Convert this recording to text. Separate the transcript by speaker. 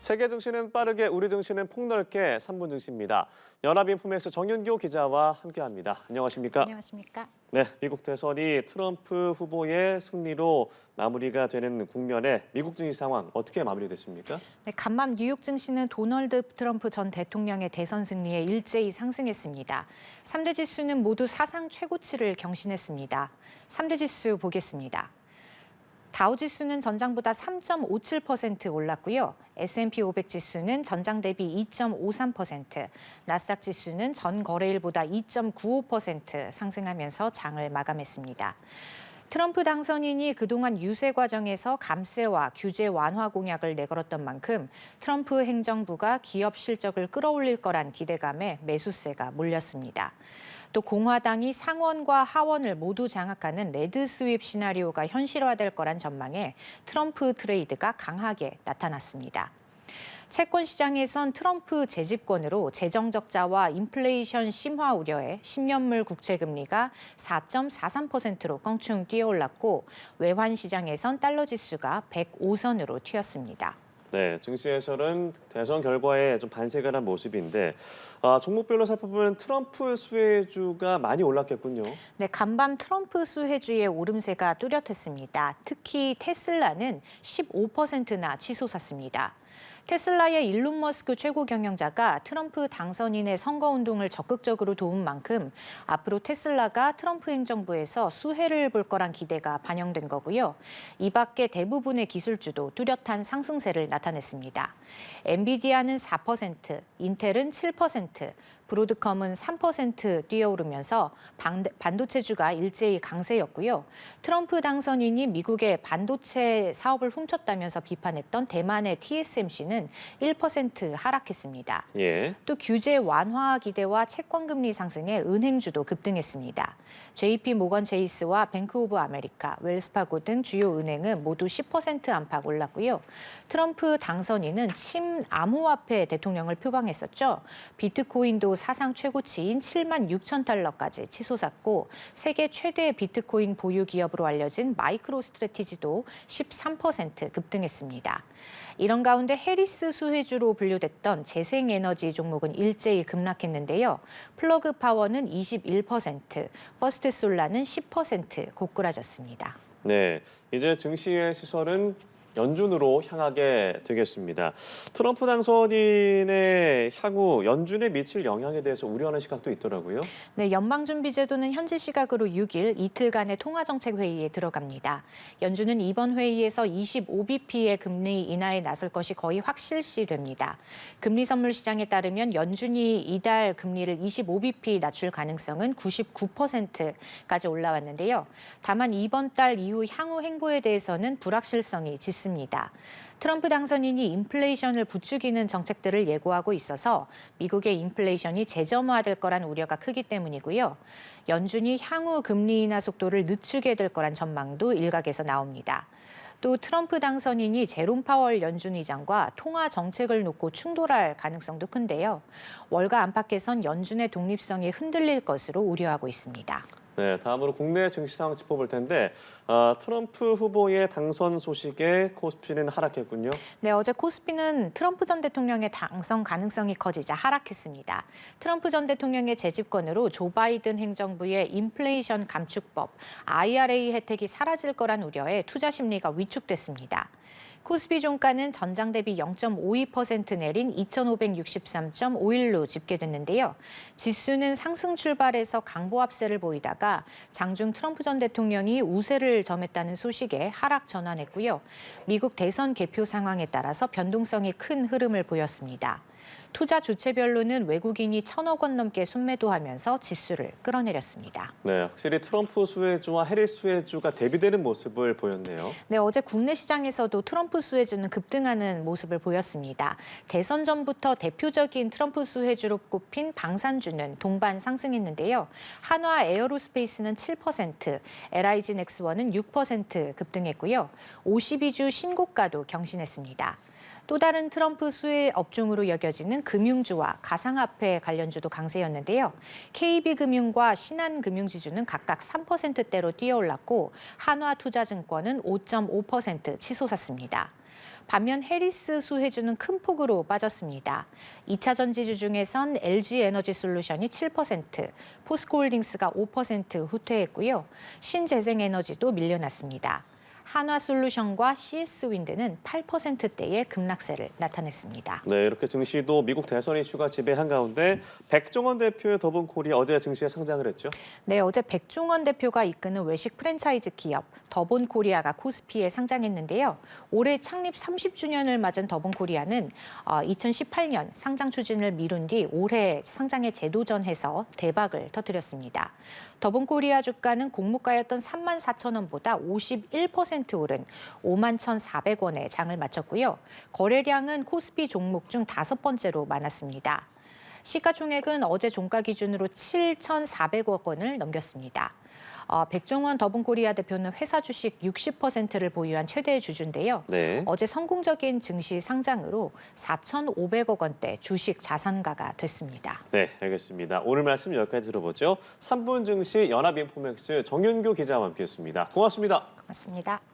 Speaker 1: 세계 증시는 빠르게, 우리 증시는 폭넓게 3분 증시입니다. 연합인포맥스 정윤교 기자와 함께합니다. 안녕하십니까?
Speaker 2: 안녕하십니까?
Speaker 1: 네, 미국 대선이 트럼프 후보의 승리로 마무리가 되는 국면에 미국 증시 상황 어떻게 마무리됐습니까?
Speaker 2: 네, 간밤 뉴욕 증시는 도널드 트럼프 전 대통령의 대선 승리에 일제히 상승했습니다. 3대 지수는 모두 사상 최고치를 경신했습니다. 3대 지수 보겠습니다. 다우 지수는 전장보다 3.57% 올랐고요. S&P 500 지수는 전장 대비 2.53%, 나스닥 지수는 전 거래일보다 2.95% 상승하면서 장을 마감했습니다. 트럼프 당선인이 그동안 유세 과정에서 감세와 규제 완화 공약을 내걸었던 만큼 트럼프 행정부가 기업 실적을 끌어올릴 거란 기대감에 매수세가 몰렸습니다. 또 공화당이 상원과 하원을 모두 장악하는 레드 스윕 시나리오가 현실화될 거란 전망에 트럼프 트레이드가 강하게 나타났습니다. 채권 시장에선 트럼프 재집권으로 재정 적자와 인플레이션 심화 우려에 10년물 국채 금리가 4.43%로 껑충 뛰어올랐고 외환 시장에선 달러 지수가 105선으로 튀었습니다.
Speaker 1: 네, 증시에서는 대선 결과에 좀 반색을 한 모습인데 종목별로 살펴보면 트럼프 수혜주가 많이 올랐겠군요.
Speaker 2: 네, 간밤 트럼프 수혜주의 오름세가 뚜렷했습니다. 특히 테슬라는 15%나 치솟았습니다. 테슬라의 일론 머스크 최고 경영자가 트럼프 당선인의 선거운동을 적극적으로 도운 만큼 앞으로 테슬라가 트럼프 행정부에서 수혜를 볼 거란 기대가 반영된 거고요. 이 밖에 대부분의 기술주도 뚜렷한 상승세를 나타냈습니다. 엔비디아는 4%, 인텔은 7%, 브로드컴은 3% 뛰어오르면서 반도체주가 일제히 강세였고요. 트럼프 당선인이 미국의 반도체 사업을 훔쳤다면서 비판했던 대만의 TSMC는 1% 하락했습니다.
Speaker 1: 예.
Speaker 2: 또 규제 완화 기대와 채권금리 상승에 은행주도 급등했습니다. JP 모건 체이스와 뱅크 오브 아메리카, 웰스파고 등 주요 은행은 모두 10% 안팎 올랐고요. 트럼프 당선인은 침 암호화폐 대통령을 표방했었죠. 비트코인도 사상 최고치인 7만 6천 달러까지 치솟았고 세계 최대 비트코인 보유 기업으로 알려진 마이크로 스트래티지도 13% 급등했습니다. 이런 가운데 해리스 수혜주로 분류됐던 재생에너지 종목은 일제히 급락했는데요. 플러그 파워는 21%, 퍼스트 솔라는 10% 고꾸라졌습니다.
Speaker 1: 네, 이제 증시의 시선은 연준으로 향하게 되겠습니다. 트럼프 당선인의 향후 연준에 미칠 영향에 대해서 우려하는 시각도 있더라고요.
Speaker 2: 네, 연방준비제도는 현지 시각으로 6일 이틀간의 통화정책회의에 들어갑니다. 연준은 이번 회의에서 25bp의 금리 인하에 나설 것이 거의 확실시됩니다. 금리 선물 시장에 따르면 연준이 이달 금리를 25bp 낮출 가능성은 99%까지 올라왔는데요. 다만 이번 달 이후 향후 행보에 대해서는 불확실성이 짙습니다. 트럼프 당선인이 인플레이션을 부추기는 정책들을 예고하고 있어서 미국의 인플레이션이 재점화될 거란 우려가 크기 때문이고요. 연준이 향후 금리 인하 속도를 늦추게 될 거란 전망도 일각에서 나옵니다. 또 트럼프 당선인이 제롬 파월 연준 의장과 통화 정책을 놓고 충돌할 가능성도 큰데요. 월가 안팎에선 연준의 독립성이 흔들릴 것으로 우려하고 있습니다.
Speaker 1: 네, 다음으로 국내 증시 상황 짚어볼 텐데 트럼프 후보의 당선 소식에 코스피는 하락했군요.
Speaker 2: 네, 어제 코스피는 트럼프 전 대통령의 당선 가능성이 커지자 하락했습니다. 트럼프 전 대통령의 재집권으로 조 바이든 행정부의 인플레이션 감축법, IRA 혜택이 사라질 거란 우려에 투자 심리가 위축됐습니다. 코스피 종가는 전장 대비 0.52% 내린 2,563.51로 집계됐는데요. 지수는 상승 출발해서 강보합세를 보이다가 장중 트럼프 전 대통령이 우세를 점했다는 소식에 하락 전환했고요. 미국 대선 개표 상황에 따라서 변동성이 큰 흐름을 보였습니다. 투자 주체별로는 외국인이 1,000억 원 넘게 순매도하면서 지수를 끌어내렸습니다.
Speaker 1: 네, 확실히 트럼프 수혜주와 해리스 수혜주가 대비되는 모습을 보였네요.
Speaker 2: 네, 어제 국내 시장에서도 트럼프 수혜주는 급등하는 모습을 보였습니다. 대선 전부터 대표적인 트럼프 수혜주로 꼽힌 방산주는 동반 상승했는데요. 한화 에어로스페이스는 7%, LIG 넥스원은 6% 급등했고요. 52주 신고가도 경신했습니다. 또 다른 트럼프 수혜 업종으로 여겨지는 금융주와 가상화폐 관련주도 강세였는데요. KB금융과 신한금융지주는 각각 3%대로 뛰어올랐고 한화투자증권은 5.5% 치솟았습니다. 반면 해리스 수혜주는 큰 폭으로 빠졌습니다. 2차 전지주 중에선 LG에너지솔루션이 7%, 포스코홀딩스가 5% 후퇴했고요. 신재생에너지도 밀려났습니다. 한화솔루션과 CS윈드는 8%대의 급락세를 나타냈습니다.
Speaker 1: 네, 이렇게 증시도 미국 대선 이슈가 지배한 가운데 백종원 대표의 더본코리아 어제 증시에 상장을 했죠.
Speaker 2: 네, 어제 백종원 대표가 이끄는 외식 프랜차이즈 기업 더본코리아가 코스피에 상장했는데요. 올해 창립 30주년을 맞은 더본코리아는 2018년 상장 추진을 미룬 뒤 올해 상장에 재도전해서 대박을 터뜨렸습니다. 더본코리아 주가는 공모가였던 34,000원보다 51% 오른 51,400원에 장을 마쳤고요. 거래량은 코스피 종목 중 5번째로 많았습니다. 시가총액은 어제 종가 기준으로 7,400억 원을 넘겼습니다. 백종원 더본코리아 대표는 회사 주식 60%를 보유한 최대 주주인데요.
Speaker 1: 네.
Speaker 2: 어제 성공적인 증시 상장으로 4,500억 원대 주식 자산가가 됐습니다.
Speaker 1: 네, 알겠습니다. 오늘 말씀 여기까지 들어보죠. 3분 증시 연합인포맥스 정윤규 기자와 함께했습니다. 고맙습니다.
Speaker 2: 고맙습니다.